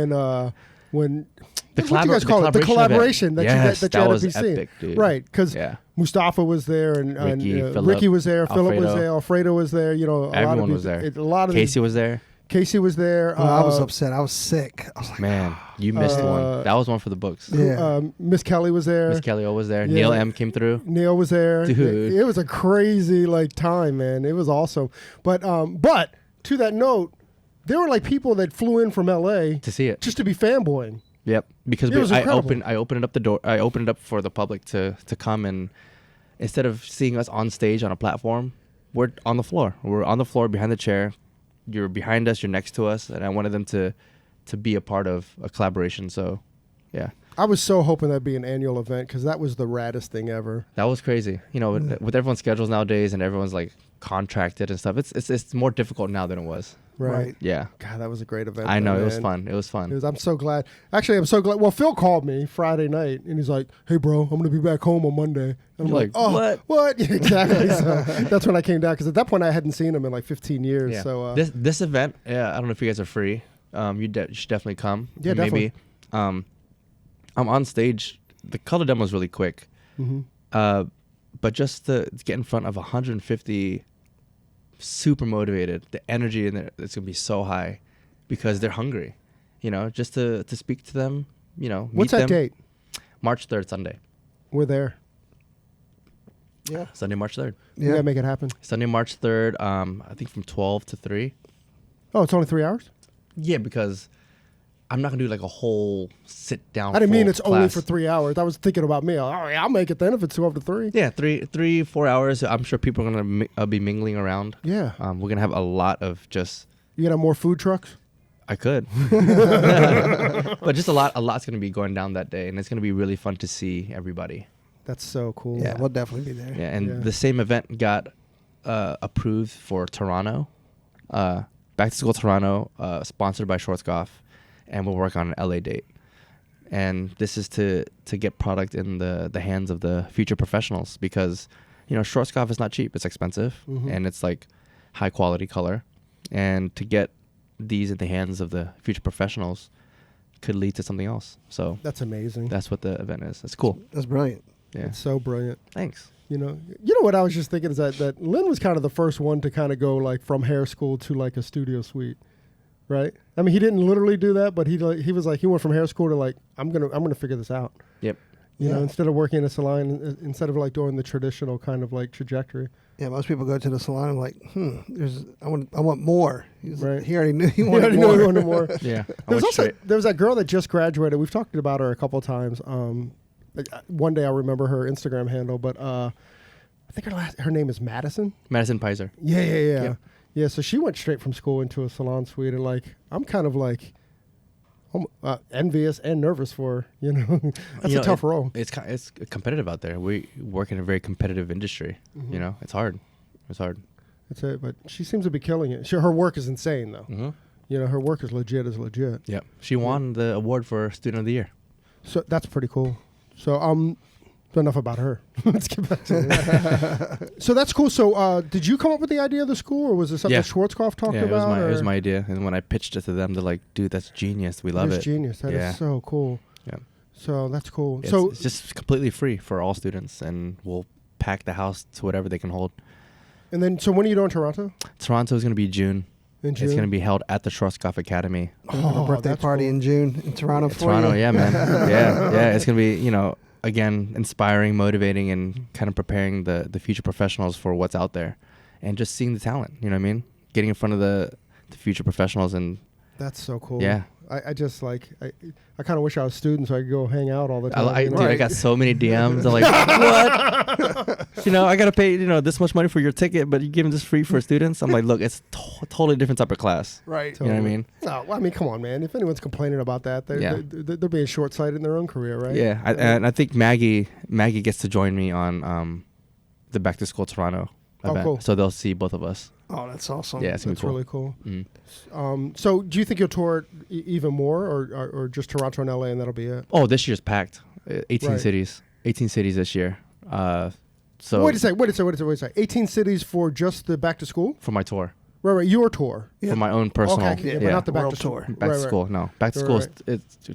what do you guys call it? The collaboration that yes, you that had was at Bescene. epic, dude. Right, because Yeah. Mustafa was there, and Philip, Ricky was there, Philip was Alfredo. there, Alfredo was there. You know, Everyone was there. A lot of Casey was there. Casey was there. I was upset. I was sick. I was like, Man, you missed one. That was one for the books. Yeah. Miss Kelly was there. Miss Kelly O was there. Yeah. Neil M came through. Neil was there. Dude. It was a crazy time, man. It was awesome. But to that note, there were like people that flew in from LA To see it. just to be fanboying. Yep. Because It was I incredible. opened up the door. I opened it up for the public to come, and instead of seeing us on stage on a platform, we're on the floor. We're on the floor behind the chair. You're behind us. You're next to us, and I wanted them to be a part of a collaboration. So, yeah, I was so hoping that'd be an annual event because that was the raddest thing ever. that was crazy. You know, with everyone's schedules nowadays and everyone's like contracted and stuff, it's more difficult now than it was. Right. Yeah, God, that was a great event. I know. though, It was man. fun. It was fun. I'm so glad. Actually, I'm so glad. Well, Phil called me Friday night, and he's like, "Hey, bro, I'm going to be back home on Monday." And I'm You're like, like, "Oh, what?" Exactly. So that's when I came down, because at that point I hadn't seen him in like 15 years. Yeah. So this event, I don't know if you guys are free. You should definitely come. Yeah, And maybe, I'm on stage. The color demo is really quick, but just to get in front of 150 super motivated, the energy in there, it's gonna be so high because they're hungry. You know, just to speak to them. You know, meet what's that them. date? March 3rd, Sunday. We're there. yeah. Sunday, March 3rd. You gotta make it happen. Sunday, March 3rd. I think from 12 to 3. Oh, it's only 3 hours? Yeah, because I'm not gonna do like a whole sit down. I didn't mean full it's only class. for 3 hours. I was thinking about me. Oh, yeah, I'll make it then if it's 12 to 3. Yeah, 4 hours. I'm sure people are gonna be mingling around. Yeah. We're gonna have a lot of just. You gonna have more food trucks? I could, but just a lot's gonna be going down that day, and it's gonna be really fun to see everybody. That's so cool. Yeah, we'll definitely be there. Yeah, and Yeah. the same event got approved for Toronto, Back to School Toronto, sponsored by Schwarzkopf, and we'll work on an LA date. And this is to get product in the hands of the future professionals, because you know Schwarzkopf is not cheap; it's expensive, and it's like high quality color, and to get these in the hands of the future professionals could lead to something else. So That's amazing. that's what the event is. It's cool. That's brilliant. Yeah. It's so brilliant. Thanks. You know what I was just thinking is that Lynn was kind of the first one to kind of go like from hair school to like a studio suite, right? I mean, he didn't literally do that, but he was like he went from hair school to like I'm gonna figure this out. Yep. You know, Yeah. instead of working in a salon, instead of like doing the traditional kind of like trajectory. Yeah, most people go to the salon and like, I want more. Right. He already knew he You wanted already more. know you wanted more. Yeah. I There was went also straight. there was that girl that just graduated. We've talked about her a couple of times. One day I'll remember her Instagram handle, but I think her name is Madison. Madison Pizer. Yeah. Yep. Yeah, so she went straight from school into a salon suite, and like I'm kind of like envious and nervous for her, you know. That's You a know, tough role. It's competitive out there. We work in a very competitive industry. You know, it's hard. It's hard. That's it. But she seems to be killing it. Her work is insane, though. Mm-hmm. You know, her work is legit. Yeah. She won the award for Student of the Year. So that's pretty cool. So enough about her. Let's get back to it. So that's cool. So did you come up with the idea of the school, or was it something Yeah. Schwarzkopf talked Yeah, about? it was my idea. And when I pitched it to them, they're like, dude, that's genius. We love it. Genius. That is Yeah. so cool. Yeah. So that's cool. It's, So it's just completely free for all students, and we'll pack the house to whatever they can hold. and then so when are you doing Toronto? Toronto is going to be June. In June. It's going to be held at the Schwarzkopf Academy. A birthday that's party cool. in June in Toronto for Toronto, you. yeah, man. Yeah. It's going to be, again, inspiring, motivating, and kind of preparing the future professionals for what's out there, and just seeing the talent. You know what I mean? Getting in front of the future professionals, and That's so cool. yeah. I just like I kind of wish I was a student so I could go hang out all the time. Dude, I got so many DMs. I'm like, what? I got to pay, this much money for your ticket, but you giving this free for students? I'm like, look, it's totally different type of class. Right. You know what I mean? No, well, I mean, come on, man. If anyone's complaining about that, Yeah. they're being short-sighted in their own career, right? Yeah. And I think Maggie gets to join me on the Back to School Toronto event. cool. So they'll see both of us. Oh, that's awesome. Yeah, it's going That's to be cool. really cool. Mhm. So do you think you'll tour even more, or just Toronto and LA, and that'll be it? Oh, this year's packed. 18 Right. cities. 18 cities this year. So Wait a second. 18 cities for just the back to school? for my tour. Right, your tour. For my own personal. Okay, but yeah. not the back World to school. tour. Back to school. No. Back to Right, school. right. It's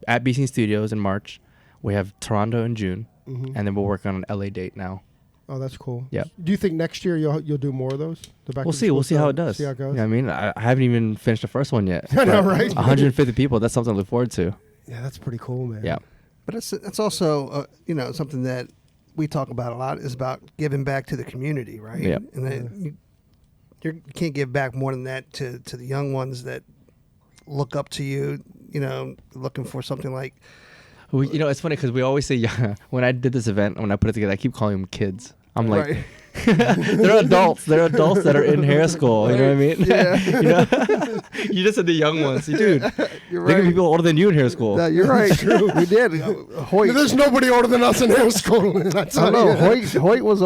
at Bescene Studios in March. We have Toronto in June. And then we'll work on an LA date now. Oh, that's cool. Yeah. Do you think next year you'll do more of those? The back We'll to see. school We'll see how stuff? it does. See how it goes. Yeah, I mean, I haven't even finished the first one yet. I know, but right? 150 people. That's something to look forward to. Yeah, that's pretty cool, man. Yeah. But it's also something that we talk about a lot is about giving back to the community, right? Yeah. And that you can't give back more than that to the young ones that look up to you, looking for something like. It's funny because we always say, when I did this event, when I put it together, I keep calling them kids. I'm like, Right. they're adults. They're adults that are in hair school. You know what I mean? Yeah. You just said the young ones. Dude, You're they right. could be people older than you in hair school. No, you're right. We did. Hoyt. There's nobody older than us in hair school. That's I not know. it. Hoyt was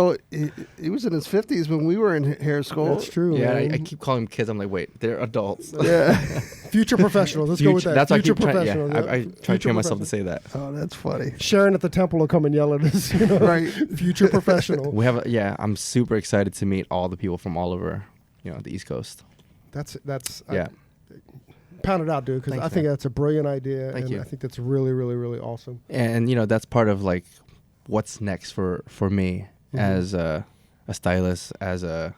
he was in his 50s when we were in hair school. That's true. Yeah, man. I keep calling them kids. I'm like, wait, they're adults. Yeah. Future professionals. Let's go with that. That's why I Future keep trying. Yeah, professionals. I try to Future train myself to professionals. say that. Oh, that's funny. Sharon at the temple will come and yell at us. Right. Future professional. We have, I'm super excited to meet all the people from all over, the East Coast. That's Yeah. pound it out, dude, because Thanks, I think man. that's a brilliant idea. Thank and you. I think that's really, really, really awesome. And that's part of like what's next for me as a stylist, as a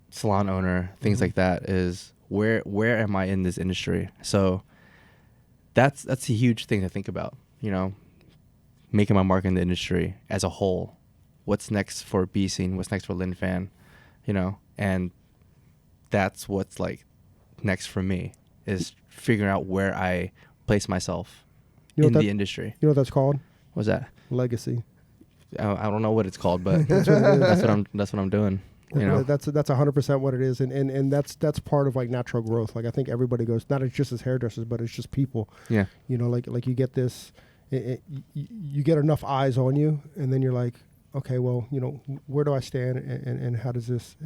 salon owner, things like that, is where am I in this industry? So that's a huge thing to think about, making my mark in the industry as a whole. What's next for Bescene? What's next for Linh Phan? And that's what's like next for me, is figuring out where I place myself You know in what the that- industry. You know what that's called? What's that? Legacy. I don't know what it's called, but That's what it is. that's what I'm doing. That's 100% what it is, and that's part of like natural growth. Like I think everybody goes, not just as hairdressers, but it's just people. Yeah. Like you get this, you get enough eyes on you, and then you're like, okay, well, where do I stand, and how does this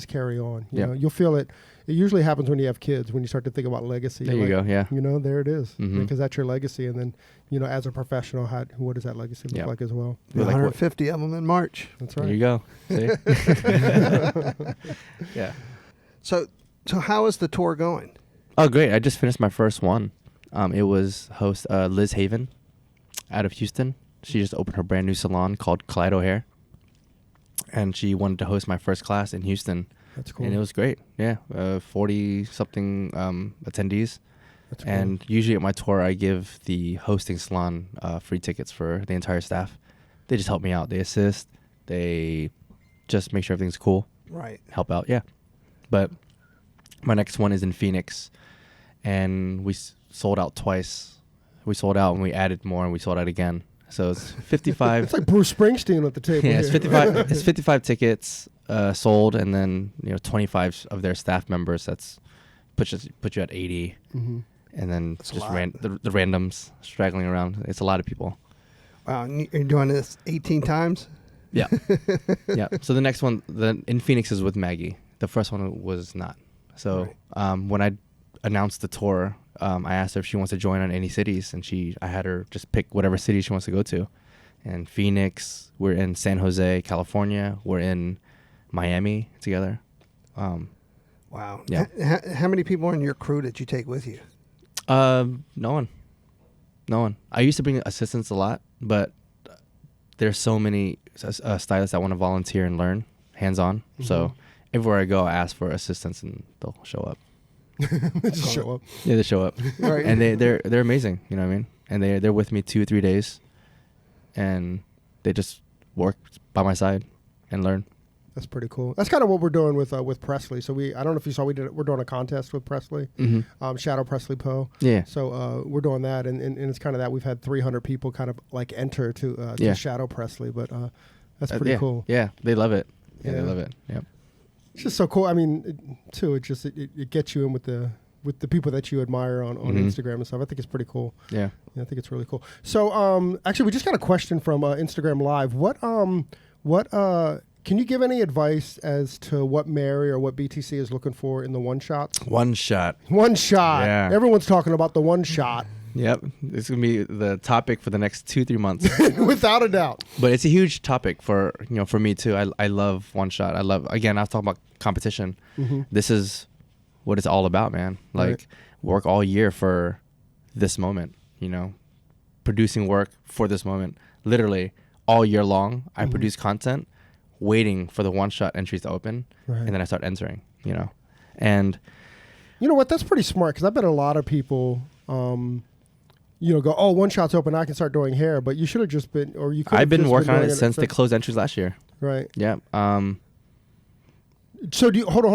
carry on? You Yep. know, you'll feel it. It usually happens when you have kids, when you start to think about legacy. There You're you like, go. Yeah. There it is, Mhm. because that's your legacy, and then as a professional, what does that legacy look Yep. like as well? We're like, what- 150 of them in March. That's There right. you go. See? Yeah. So how is the tour going? Oh, great! I just finished my first one. It was host Liz Haven out of Houston. She just opened her brand new salon called Kaleido Hair, and she wanted to host my first class in Houston. That's cool. And it was great. Yeah, 40 something attendees. That's cool. And usually at my tour, I give the hosting salon free tickets for the entire staff. They just help me out. They assist. They just make sure everything's cool. Right. Help out, yeah. But my next one is in Phoenix, and we sold out twice. We sold out, and we added more, and we sold out again. So it's 55. It's like Bruce Springsteen at the table. Yeah, it's here. 55. It's 55 tickets sold, and then 25 of their staff members. That's put you at 80, Mm-hmm. and then That's a just lot. the randoms straggling around. It's a lot of people. Wow. And you're doing this 18 times? Yeah, yeah. So the next one, in Phoenix, is with Maggie. The first one was not. So when I announced the tour, I asked her if she wants to join on any cities, and I had her just pick whatever city she wants to go to. And Phoenix, we're in San Jose, California. We're in Miami together. Wow. Yeah. How many people are in your crew that you take with you? No one. I used to bring assistants a lot, but there's so many stylists that want to volunteer and learn hands-on. Mm-hmm. So everywhere I go, I ask for assistants, and they'll show up. Just show up. Yeah, they show up, Right. and they're amazing. You know what I mean? And they're with me 2-3 days, and they just work by my side and learn. That's pretty cool. That's kind of what we're doing with Presley. So I don't know if you saw, we're doing a contest with Presley, Shadow Presley Poe. Yeah. So we're doing that, and it's kind of that. We've had 300 people kind of like enter to Shadow Presley, but that's pretty cool. Yeah, they love it. Yeah, Yeah. they love it. Yep. It's just so cool. I mean, it gets you in with the people that you admire on Instagram and stuff. I think it's pretty cool. Yeah. Yeah, I think it's really cool. So actually, we just got a question from Instagram Live. What can you give any advice as to what Mary or what BTC is looking for in the one shots? One shot. One shot. Yeah. Everyone's talking about the one shot. Yep. It's going to be the topic for the next 2-3 months. Without a doubt. But it's a huge topic for me too. I love one shot. I was talking about competition. Mm-hmm. This is what it's all about, man. Like Right. work all year for this moment, producing work for this moment. Literally all year long, I produce content waiting for the one shot entries to open. Right. And then I start entering, and You know what? That's pretty smart because I bet a lot of people, go, oh, one shot's open. I can start doing hair, but you should have just been, or you could. I've been working on doing it since they closed entries last year. Right. Yeah. So do you hold on?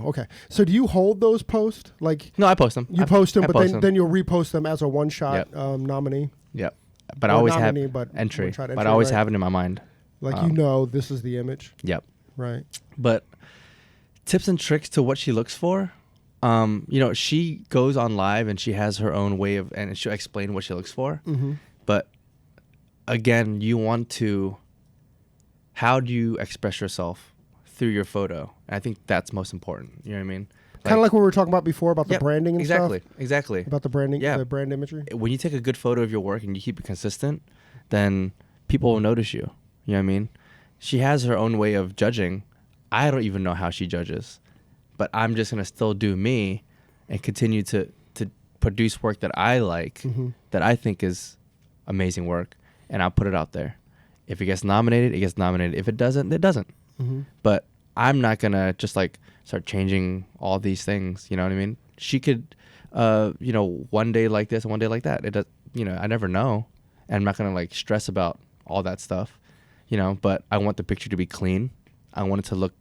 Okay. So do you hold those posts? Like No, I post them. you post them, I but post them. then you'll repost them as a one shot Yep. nominee. Yep. But I Or always have nominee, but entry. one-shot But entry, I always right. have it in my mind. Like this is the image. Yep. Right. But tips and tricks to what she looks for. She goes on live and she has her own way and she'll explain what she looks for. Mm-hmm. But again, how do you express yourself through your photo? And I think that's most important. You know what I mean? Kind of like what we were talking about before about the Yep, branding and exactly, stuff. Exactly. About the branding, Yeah. the brand imagery. When you take a good photo of your work and you keep it consistent, then people will notice you. You know what I mean? She has her own way of judging. I don't even know how she judges, but I'm just gonna still do me and continue to produce work that I like, that I think is amazing work, and I'll put it out there. If it gets nominated, it gets nominated. If it doesn't, it doesn't. Mm-hmm. But I'm not gonna just like start changing all these things. You know what I mean? She could, one day like this and one day like that. It does. I never know, and I'm not gonna like stress about all that stuff. But I want the picture to be clean. I want it to look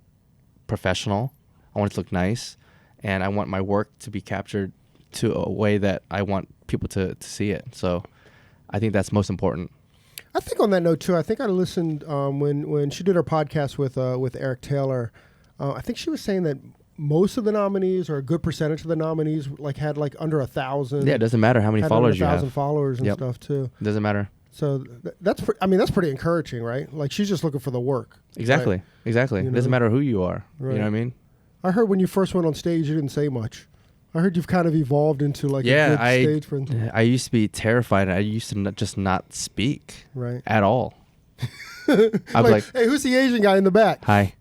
professional. I want it to look nice, and I want my work to be captured to a way that I want people to see it. So I think that's most important. I think on that note too. I think I listened when she did her podcast with Eric Taylor. I think she was saying that most of the nominees, or a good percentage of the nominees, had under 1,000. Yeah, it doesn't matter how many followers you have. 1,000 followers and Yep. stuff too. It doesn't matter. So that's pretty encouraging, right? Like she's just looking for the work. Exactly. Right? Exactly. You It doesn't know? matter who you are. Right. You know what I mean? I heard when you first went on stage, you didn't say much. I heard you've kind of evolved into a good stage friend. I used to be terrified. I used to just not speak Right. at all. I'm like, hey, who's the Asian guy in the back? hi.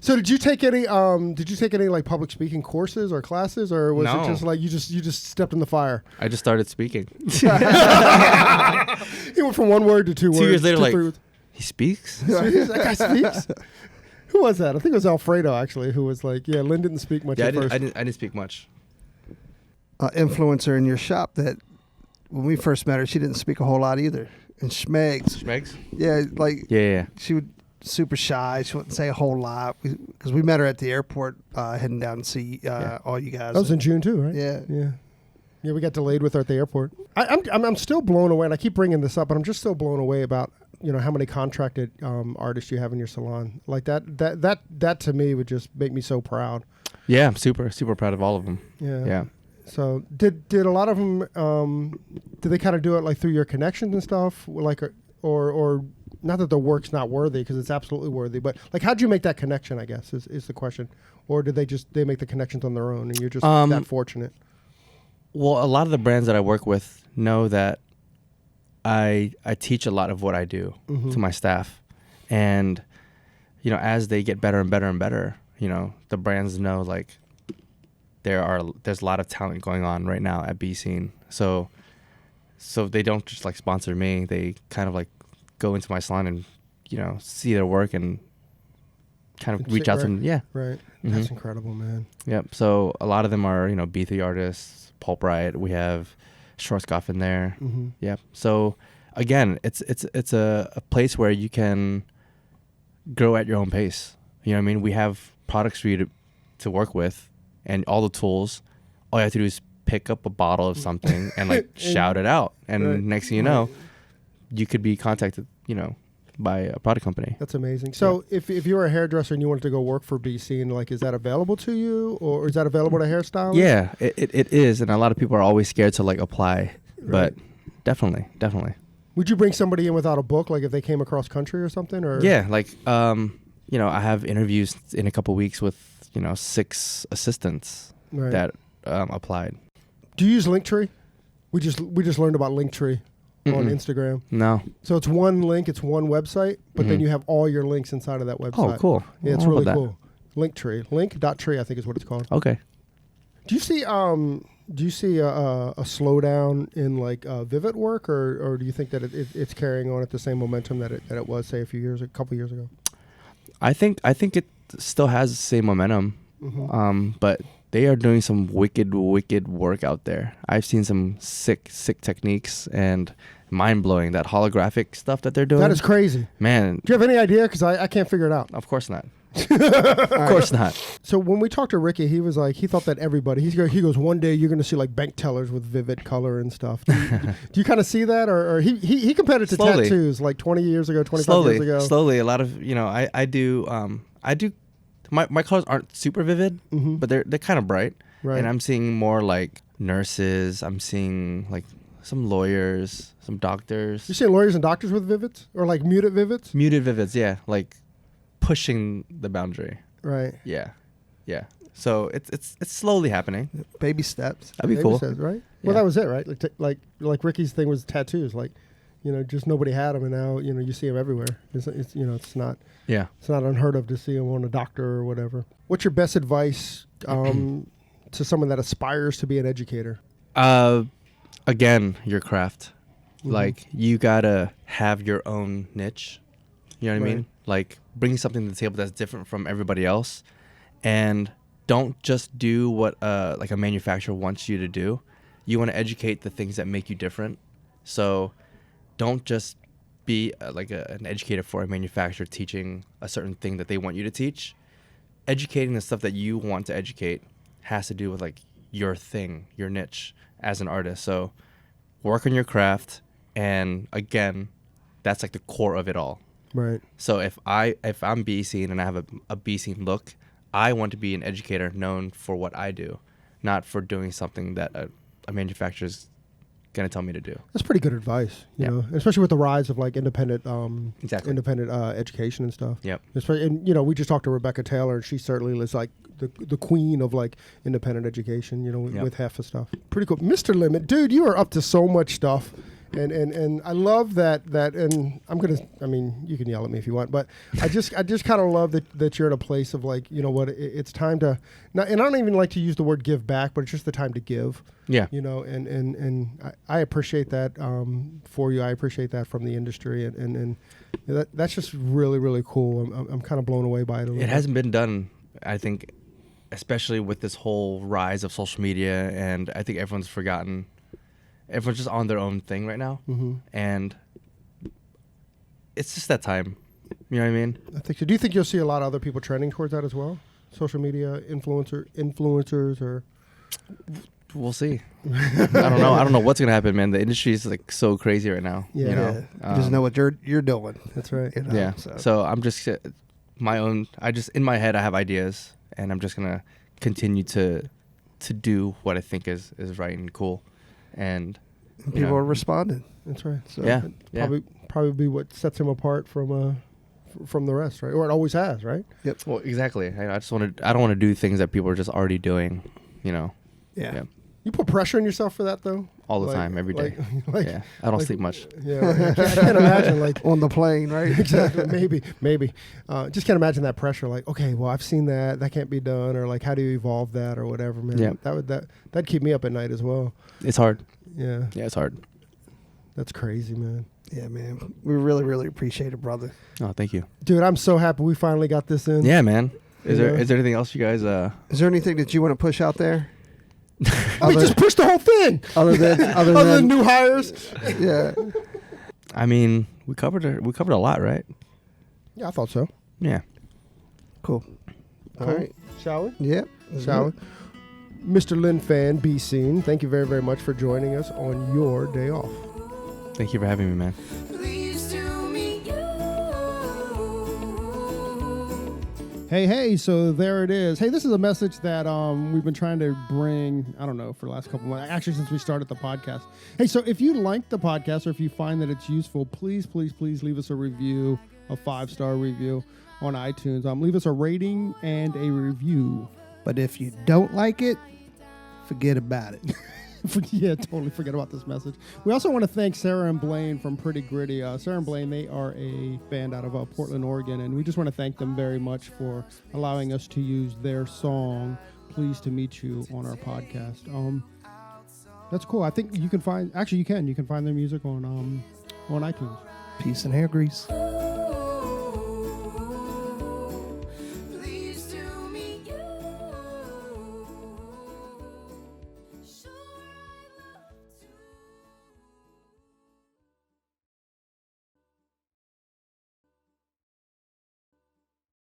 So did you take any like public speaking courses or classes, or was No. it just like you just stepped in the fire? I just started speaking. He went from one word to two words. 2 years later, 2, like, 3 words. he speaks? That guy speaks. Who was that? I think it was Alfredo actually, who was like, yeah, Lynn didn't speak much Yeah, at first. I didn't speak much. influencer in your shop that when we first met her, she didn't speak a whole lot either. And Schmegs. Schmegs? Yeah, like Yeah. she would super shy. She wouldn't say a whole lot because we met her at the airport heading down to see all you guys. That was in June too, right? Yeah. Yeah, we got delayed with her at the airport. I'm still blown away, and I keep bringing this up, but I'm just still blown away about how many contracted artists you have in your salon. Like that to me would just make me so proud. Yeah, I'm super proud of all of them. Yeah. So did a lot of them? Did they kind of do it like through your connections and stuff, like or not that the work's not worthy because it's absolutely worthy, but like how'd you make that connection? I guess is the question, or did they make the connections on their own and you're just that fortunate? Well, a lot of the brands that I work with know that I teach a lot of what I do to my staff, and as they get better and better and better, the brands know like there's a lot of talent going on right now at Bescene. So they don't just like sponsor me. They kind of like go into my salon and see their work and kind of reach out to them. Yeah. Right. That's incredible, man. Yep. So a lot of them are B3 artists, Pulp Riot. We have Schwarzkopf in there. Yep. So again, it's a place where you can grow at your own pace. You know what I mean? We have products for you to work with and all the tools. All you have to do is pick up a bottle of something and like shout it out. And next thing you know, you could be contacted, by a product company. That's amazing. So if you were a hairdresser and you wanted to go work for Bescene, like is that available to you or is that available to hairstylists? Yeah, it is. And a lot of people are always scared to like apply, but definitely. Would you bring somebody in without a book, like if they came across country or something? Or yeah, like I have interviews in a couple weeks with 6 assistants that applied. Do you use Linktree? We just learned about Linktree on Instagram. No. So it's one link, it's one website, but then you have all your links inside of that website. Oh, cool. Yeah, it's really cool. Linktree. Link.tree, I think is what it's called. Okay. Do you see a slowdown in like Vivid work, or do you think that it's carrying on at the same momentum that it was, say, a couple years ago? I think it still has the same momentum, but they are doing some wicked work out there. I've seen some sick techniques and mind-blowing, that holographic stuff that they're doing. That is crazy. Man. Do you have any idea? Because I can't figure it out. Of course not. Of course not. So when we talked to Ricky, he was like, he thought that everybody, he goes, one day you're going to see like bank tellers with vivid color and stuff. Do you kind of see that? Or he compared it to tattoos like 20 years ago, 25 years ago. Slowly. A lot of, I do, my colors aren't super vivid, but they're kind of bright. Right. And I'm seeing more like nurses. I'm seeing like some lawyers, some doctors. You're seeing lawyers and doctors with vivids or like muted vivids? Muted vivids, yeah. Like pushing the boundary. Right. Yeah. So it's slowly happening. Baby steps. That'd be cool. Steps, right? Yeah. Well, that was it, right? Like Ricky's thing was tattoos. Like, just nobody had them, and now you see them everywhere. It's not. Yeah. It's not unheard of to see them on a doctor or whatever. What's your best advice to someone that aspires to be an educator? Again, your craft. Like you gotta have your own niche. You know what I mean? Like bring something to the table that's different from everybody else, and don't just do what like a manufacturer wants you to do. You want to educate the things that make you different. So don't just be an educator for a manufacturer teaching a certain thing that they want you to teach. Educating the stuff that you want to educate has to do with like your thing, your niche as an artist. So work on your craft, and again, that's like the core of it all. Right. So if I'm Bescene and I have a Bescene look, I want to be an educator known for what I do, not for doing something that a manufacturer's going to tell me to do. That's pretty good advice, you know, especially with the rise of like independent education and stuff. Yep. And we just talked to Rebecca Taylor, and she certainly is like the queen of like independent education, with half the stuff. Pretty cool. Mr. Limit, dude, you are up to so much stuff. And I love that and you can yell at me if you want, but I just kind of love that you're at a place of like, it's time to not, and I don't even like to use the word give back, but it's just the time to give. Yeah. And I appreciate that for you. I appreciate that from the industry, and that's just really, really cool. I'm kind of blown away by it a little bit. It hasn't been done, I think, especially with this whole rise of social media, and I think everyone's just on their own thing right now, and it's just that time. You know what I mean? I think so. Do you think you'll see a lot of other people trending towards that as well? Social media influencers, or we'll see. I don't know what's gonna happen, man. The industry is like so crazy right now. Yeah. You know, You just know what you're doing. that's right. You know, yeah. So I'm just in my head I have ideas, and I'm just gonna continue to do what I think is right and cool, and people are responding. That's right. So Yeah. probably be what sets him apart from the rest, right? Or it always has, right? Yep. Well, exactly. I don't want to do things that people are just already doing. You know. Yeah. Yeah. You put pressure on yourself for that though. All the time, every day. Yeah. I don't sleep much. Yeah, right. I can't imagine like On the plane, right? exactly. Maybe. Just can't imagine that pressure. Like, okay, well, I've seen that. That can't be done, or like, how do you evolve that, or whatever, man. Yeah. That'd keep me up at night as well. It's hard. Yeah. Yeah, it's hard. That's crazy, man. Yeah, man. We really, really appreciate it, brother. Oh, thank you. Dude, I'm so happy we finally got this in. Yeah, man. Is Yeah. there anything else you guys? Is there anything that you want to push out there? We just pushed the whole thing. Other Other than than new hires. yeah. I mean, we covered a lot, right? Yeah, I thought so. Yeah. Cool. All Cool. right. Shall we? Yep. Shall we? Mr. Linh Phan, Bescene, thank you very, very much for joining us on your day off. Thank you for having me, man. Hey, so there it is. Hey, this is a message that we've been trying to bring, I don't know, for the last couple months, actually since we started the podcast. Hey, so if you like the podcast or if you find that it's useful, please leave us a review, a 5-star review on iTunes. Leave us a rating and a review. But if you don't like it, forget about it. Yeah, totally forget about this message. We also want to thank Sarah and Blaine from Pretty Gritty. Sarah and Blaine, they are a band out of Portland, Oregon, and we just want to thank them very much for allowing us to use their song, Pleased to Meet You, on our podcast. That's cool. I think you can find, actually you can find their music on iTunes. Peace and hair grease.